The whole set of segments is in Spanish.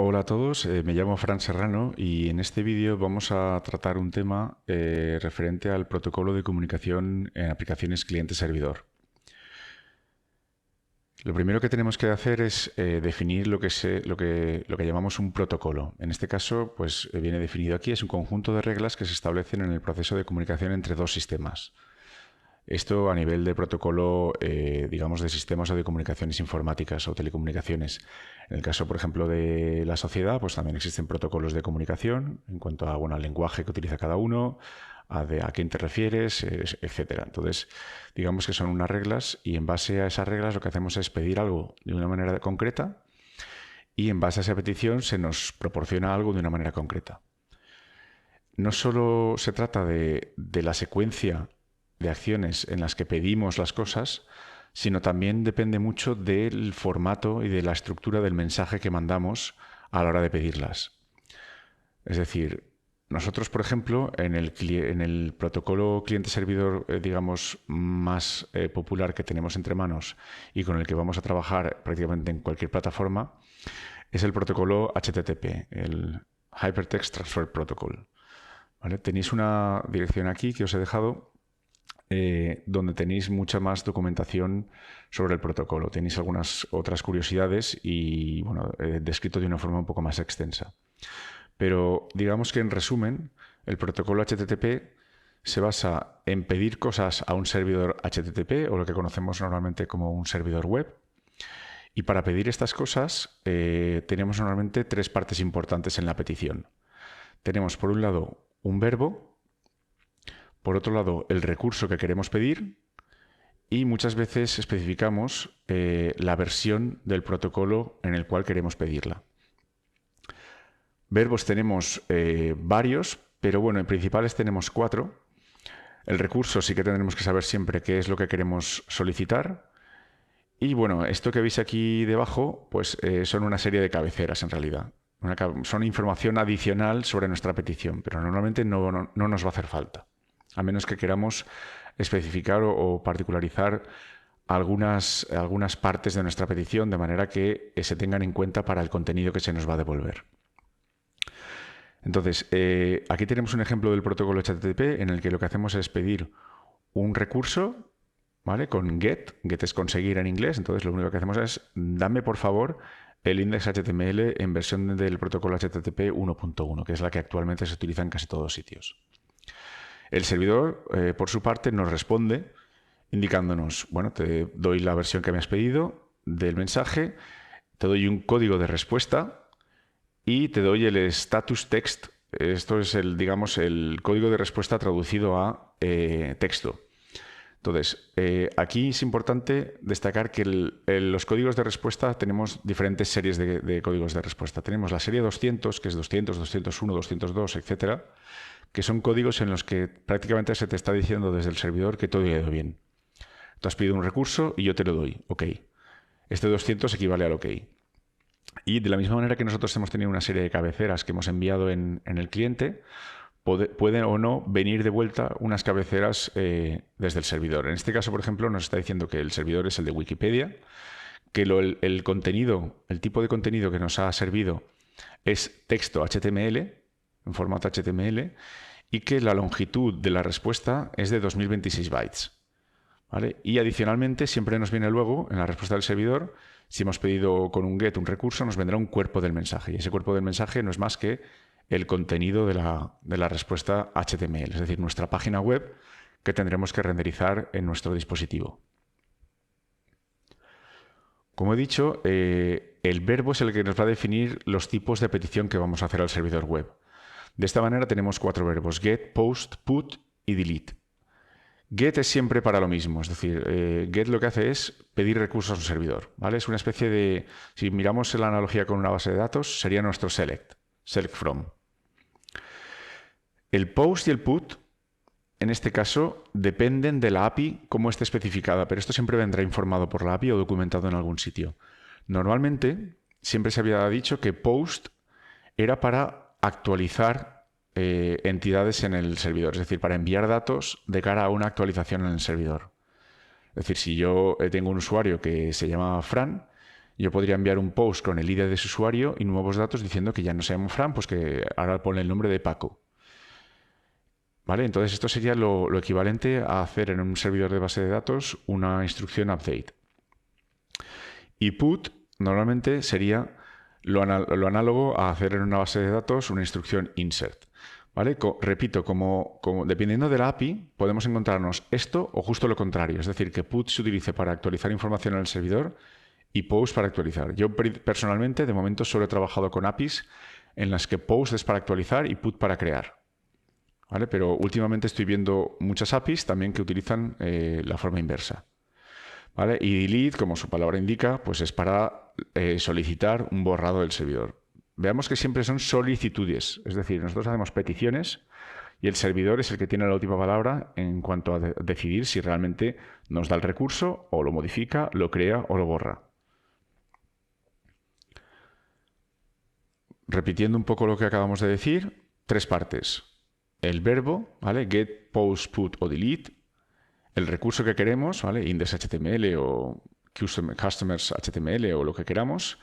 Hola a todos, me llamo Fran Serrano y en este vídeo vamos a tratar un tema referente al protocolo de comunicación en aplicaciones cliente-servidor. Lo primero que tenemos que hacer es definir lo que llamamos un protocolo. En este caso, pues viene definido aquí, es un conjunto de reglas que se establecen en el proceso de comunicación entre dos sistemas. Esto a nivel de protocolo, digamos, de sistemas o de comunicaciones informáticas o telecomunicaciones. En el caso, por ejemplo, de la sociedad, pues también existen protocolos de comunicación en cuanto a, bueno, al lenguaje que utiliza cada uno, a quién te refieres, etcétera. Entonces, digamos que son unas reglas y en base a esas reglas lo que hacemos es pedir algo de una manera concreta y en base a esa petición se nos proporciona algo de una manera concreta. No solo se trata de la secuencia de acciones en las que pedimos las cosas, sino también depende mucho del formato y de la estructura del mensaje que mandamos a la hora de pedirlas. Es decir, nosotros, por ejemplo, en el protocolo cliente-servidor, digamos, más popular que tenemos entre manos y con el que vamos a trabajar prácticamente en cualquier plataforma, es el protocolo HTTP, el Hypertext Transfer Protocol. ¿Vale? Tenéis una dirección aquí que os he dejado donde tenéis mucha más documentación sobre el protocolo. Tenéis algunas otras curiosidades y, bueno, descrito de una forma un poco más extensa. Pero digamos que en resumen, el protocolo HTTP se basa en pedir cosas a un servidor HTTP o lo que conocemos normalmente como un servidor web. Y para pedir estas cosas tenemos normalmente tres partes importantes en la petición. Tenemos por un lado un verbo, por otro lado el recurso que queremos pedir y muchas veces especificamos la versión del protocolo en el cual queremos pedirla. Verbos tenemos varios, pero bueno, en principales tenemos 4. El recurso sí que tendremos que saber siempre qué es lo que queremos solicitar. Y bueno, esto que veis aquí debajo, pues son una serie de cabeceras en realidad. Son información adicional sobre nuestra petición, pero normalmente no nos va a hacer falta, a menos que queramos especificar o particularizar algunas partes de nuestra petición de manera que se tengan en cuenta para el contenido que se nos va a devolver. Entonces, aquí tenemos un ejemplo del protocolo HTTP en el que lo que hacemos es pedir un recurso, ¿vale? Con get. Get es conseguir en inglés. Entonces, lo único que hacemos es dame, por favor, el index HTML en versión del protocolo HTTP 1.1, que es la que actualmente se utiliza en casi todos sitios. El servidor, por su parte, nos responde indicándonos, bueno, te doy la versión que me has pedido del mensaje, te doy un código de respuesta y te doy el status text. Esto es digamos, el código de respuesta traducido a texto. Entonces, aquí es importante destacar que los códigos de respuesta tenemos diferentes series de códigos de respuesta. Tenemos la serie 200, que es 200, 201, 202, etcétera, que son códigos en los que prácticamente se te está diciendo desde el servidor que todo ha ido bien. Tú has pedido un recurso y yo te lo doy. OK. Este 200 equivale al OK. Y de la misma manera que nosotros hemos tenido una serie de cabeceras que hemos enviado en el cliente, pueden o no venir de vuelta unas cabeceras desde el servidor. En este caso, por ejemplo, nos está diciendo que el servidor es el de Wikipedia, que el contenido, el tipo de contenido que nos ha servido es texto HTML, en formato HTML, y que la longitud de la respuesta es de 2026 bytes. ¿Vale? Y adicionalmente siempre nos viene luego, en la respuesta del servidor, si hemos pedido con un get un recurso, nos vendrá un cuerpo del mensaje. Y ese cuerpo del mensaje no es más que el contenido de la respuesta HTML, es decir, nuestra página web que tendremos que renderizar en nuestro dispositivo. Como he dicho, el verbo es el que nos va a definir los tipos de petición que vamos a hacer al servidor web. De esta manera tenemos 4 verbos: get, post, put y delete. Get es siempre para lo mismo, es decir, get lo que hace es pedir recursos a un servidor, ¿vale? Es una especie de, si miramos la analogía con una base de datos, sería nuestro select from. El post y el put, en este caso, dependen de la API cómo esté especificada, pero esto siempre vendrá informado por la API o documentado en algún sitio. Normalmente, siempre se había dicho que post era para actualizar entidades en el servidor, es decir, para enviar datos de cara a una actualización en el servidor. Es decir, si yo tengo un usuario que se llama Fran Yo podría enviar un post con el ID de ese usuario y nuevos datos diciendo que ya no se llama Fran, pues que ahora pone el nombre de Paco. ¿Vale? Entonces esto sería lo equivalente a hacer en un servidor de base de datos una instrucción update. Y put normalmente sería lo análogo a hacer en una base de datos una instrucción insert. ¿Vale? Repito, dependiendo de la API, podemos encontrarnos esto o justo lo contrario. Es decir, que put se utilice para actualizar información en el servidor y post para actualizar. Yo personalmente, de momento, solo he trabajado con APIs en las que post es para actualizar y put para crear. ¿Vale? Pero últimamente estoy viendo muchas APIs también que utilizan la forma inversa. ¿Vale? Y delete, como su palabra indica, pues es para solicitar un borrado del servidor. Veamos que siempre son solicitudes, es decir, nosotros hacemos peticiones y el servidor es el que tiene la última palabra en cuanto a decidir si realmente nos da el recurso o lo modifica, lo crea o lo borra. Repitiendo un poco lo que acabamos de decir, 3 partes. El verbo, ¿vale? Get, post, put o delete. El recurso que queremos, ¿vale? Index.html o customers HTML o lo que queramos.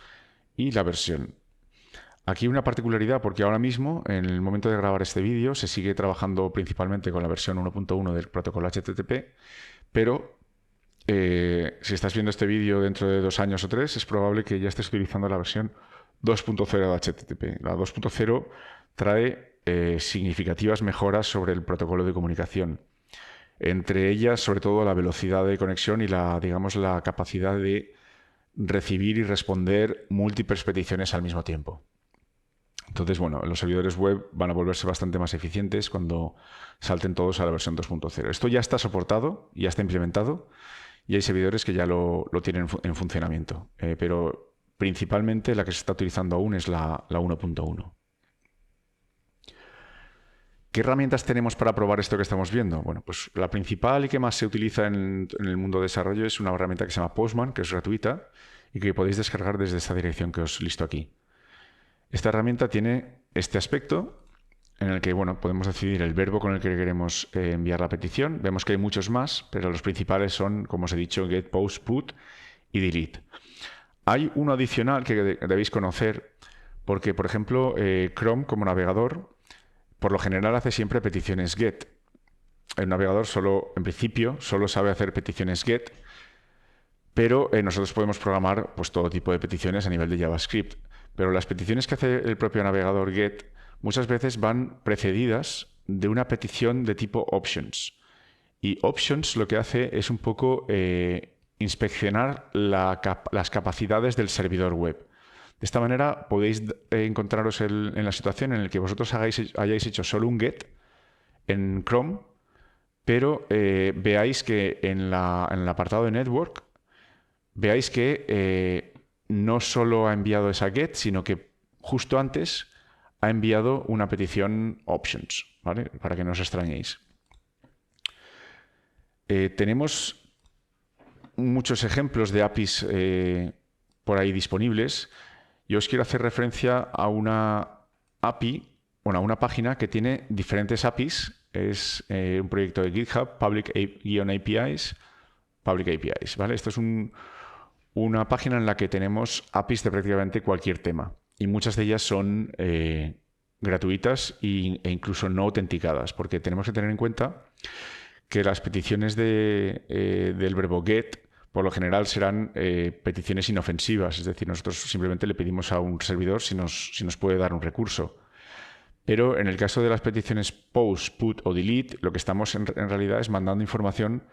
Y la versión. Aquí una particularidad, porque ahora mismo, en el momento de grabar este vídeo, se sigue trabajando principalmente con la versión 1.1 del protocolo HTTP, pero si estás viendo este vídeo dentro de 2 años o 3, es probable que ya estés utilizando la versión 2.0 de HTTP. La 2.0 trae significativas mejoras sobre el protocolo de comunicación. Entre ellas, sobre todo, la velocidad de conexión y digamos, la capacidad de recibir y responder múltiples peticiones al mismo tiempo. Entonces, bueno, los servidores web van a volverse bastante más eficientes cuando salten todos a la versión 2.0. Esto ya está soportado, ya está implementado y hay servidores que ya lo tienen en funcionamiento. Pero principalmente la que se está utilizando aún es la 1.1. ¿Qué herramientas tenemos para probar esto que estamos viendo? Bueno, pues la principal y que más se utiliza en el mundo de desarrollo es una herramienta que se llama Postman, que es gratuita y que podéis descargar desde esta dirección que os listo aquí. Esta herramienta tiene este aspecto en el que bueno, podemos decidir el verbo con el que queremos enviar la petición. Vemos que hay muchos más, pero los principales son, como os he dicho, get, post, put y delete. Hay uno adicional que debéis conocer porque, por ejemplo, Chrome como navegador, por lo general hace siempre peticiones get. El navegador en principio, solo sabe hacer peticiones get, pero nosotros podemos programar pues, todo tipo de peticiones a nivel de JavaScript. Pero las peticiones que hace el propio navegador get muchas veces van precedidas de una petición de tipo options. Y options lo que hace es un poco inspeccionar las capacidades del servidor web. De esta manera podéis encontraros en la situación en la que vosotros hayáis hecho solo un get en Chrome, pero veáis que en el apartado de network, veáis que no solo ha enviado esa get, sino que justo antes ha enviado una petición options, ¿vale? Para que no os extrañéis. Tenemos muchos ejemplos de APIs por ahí disponibles. Yo os quiero hacer referencia a una API, bueno, a una página que tiene diferentes APIs. Es un proyecto de GitHub, Public-APIs, ¿vale? Esto es una página en la que tenemos APIs de prácticamente cualquier tema. Y muchas de ellas son gratuitas e incluso no autenticadas, porque tenemos que tener en cuenta que las peticiones del verbo get por lo general serán peticiones inofensivas, es decir, nosotros simplemente le pedimos a un servidor si nos puede dar un recurso. Pero en el caso de las peticiones post, put o delete, lo que estamos en realidad es mandando información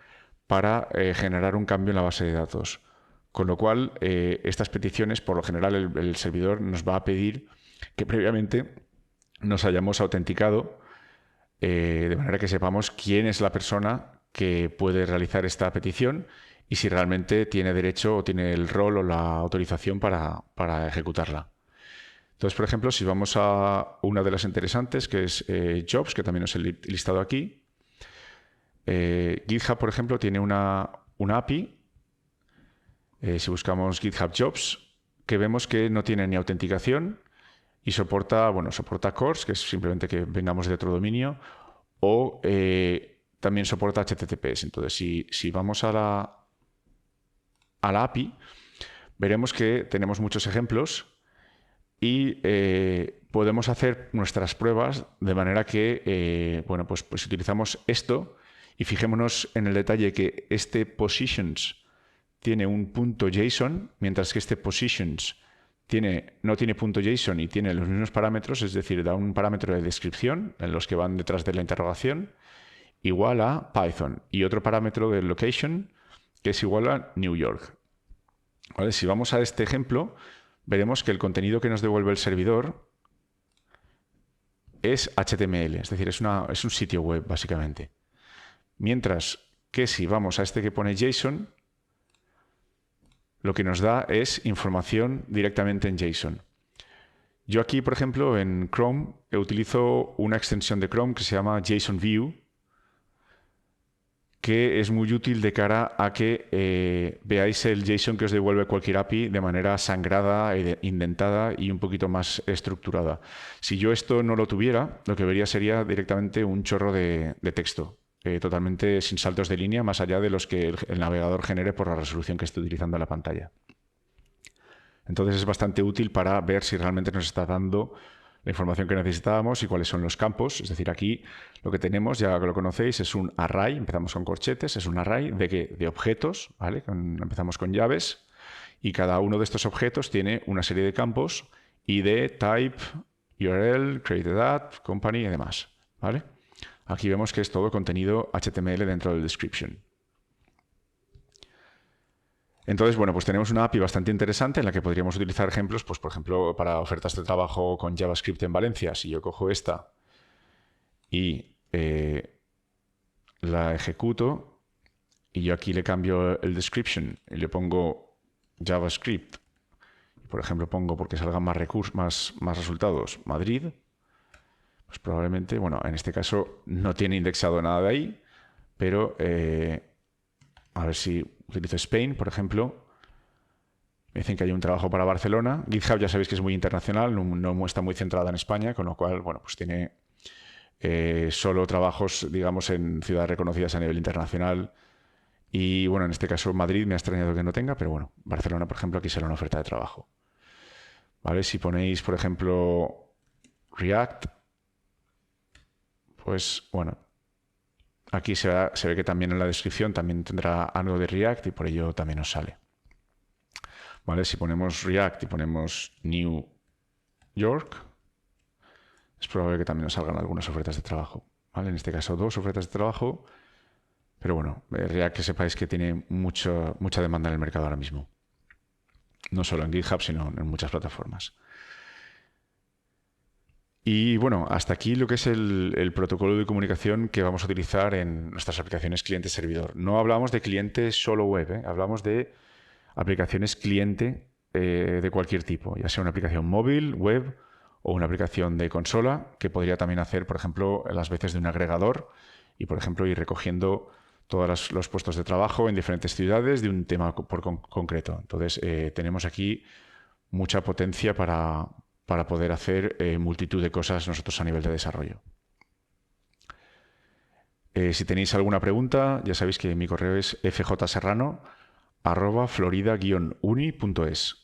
para generar un cambio en la base de datos. Con lo cual, estas peticiones, por lo general, el servidor nos va a pedir que previamente nos hayamos autenticado de manera que sepamos quién es la persona que puede realizar esta petición y si realmente tiene derecho o tiene el rol o la autorización para ejecutarla. Entonces, por ejemplo, si vamos a una de las interesantes, que es Jobs, que también os he listado aquí, GitHub, por ejemplo, tiene una API. Si buscamos GitHub Jobs, que vemos que no tiene ni autenticación y soporta CORS, que es simplemente que vengamos de otro dominio, o también soporta HTTPS. Entonces, si vamos a la API, veremos que tenemos muchos ejemplos y podemos hacer nuestras pruebas de manera que, bueno, pues si utilizamos esto y fijémonos en el detalle que este positions tiene un punto JSON, mientras que este positions no tiene punto JSON y tiene los mismos parámetros, es decir, da un parámetro de descripción en los que van detrás de la interrogación, igual a Python, y otro parámetro de location que es igual a New York. ¿Vale? Si vamos a este ejemplo, veremos que el contenido que nos devuelve el servidor es HTML, es decir, es un sitio web, básicamente. Mientras que si vamos a este que pone JSON, lo que nos da es información directamente en JSON. Yo aquí, por ejemplo, en Chrome utilizo una extensión de Chrome que se llama JSON View, que es muy útil de cara a que veáis el JSON que os devuelve cualquier API de manera sangrada, indentada y un poquito más estructurada. Si yo esto no lo tuviera, lo que vería sería directamente un chorro de texto, totalmente sin saltos de línea, más allá de los que el navegador genere por la resolución que esté utilizando en la pantalla. Entonces es bastante útil para ver si realmente nos está dando la información que necesitábamos y cuáles son los campos. Es decir, aquí lo que tenemos, ya que lo conocéis, es un array, empezamos con corchetes, es un array de objetos, ¿vale? Empezamos con llaves y cada uno de estos objetos tiene una serie de campos, ID, type, URL, created at, company y demás, ¿vale? Aquí vemos que es todo contenido HTML dentro del description. Entonces, bueno, pues tenemos una API bastante interesante en la que podríamos utilizar ejemplos, pues por ejemplo, para ofertas de trabajo con JavaScript en Valencia. Si yo cojo esta y la ejecuto y yo aquí le cambio el description y le pongo JavaScript, por ejemplo, pongo porque salgan más resultados Madrid, pues probablemente, bueno, en este caso no tiene indexado nada de ahí, pero a ver si utilizo Spain, por ejemplo. Me dicen que hay un trabajo para Barcelona. GitHub ya sabéis que es muy internacional, no está muy centrada en España, con lo cual, bueno, pues tiene solo trabajos, digamos, en ciudades reconocidas a nivel internacional. Y bueno, en este caso Madrid me ha extrañado que no tenga, pero bueno, Barcelona, por ejemplo, aquí será una oferta de trabajo. ¿Vale? Si ponéis, por ejemplo, React, pues bueno, aquí se ve que también en la descripción también tendrá algo de React y por ello también nos sale. ¿Vale? Si ponemos React y ponemos New York, es probable que también nos salgan algunas ofertas de trabajo. ¿Vale? En este caso, 2 ofertas de trabajo. Pero bueno, React que sepáis que tiene mucha demanda en el mercado ahora mismo. No solo en GitHub, sino en muchas plataformas. Y bueno, hasta aquí lo que es el protocolo de comunicación que vamos a utilizar en nuestras aplicaciones cliente-servidor. No hablamos de cliente solo web, hablamos de aplicaciones cliente de cualquier tipo, ya sea una aplicación móvil, web o una aplicación de consola, que podría también hacer, por ejemplo, las veces de un agregador y, por ejemplo, ir recogiendo todos los puestos de trabajo en diferentes ciudades de un tema concreto. Entonces, tenemos aquí mucha potencia para poder hacer multitud de cosas nosotros a nivel de desarrollo. Si tenéis alguna pregunta, ya sabéis que mi correo es fjserrano@florida-uni.es.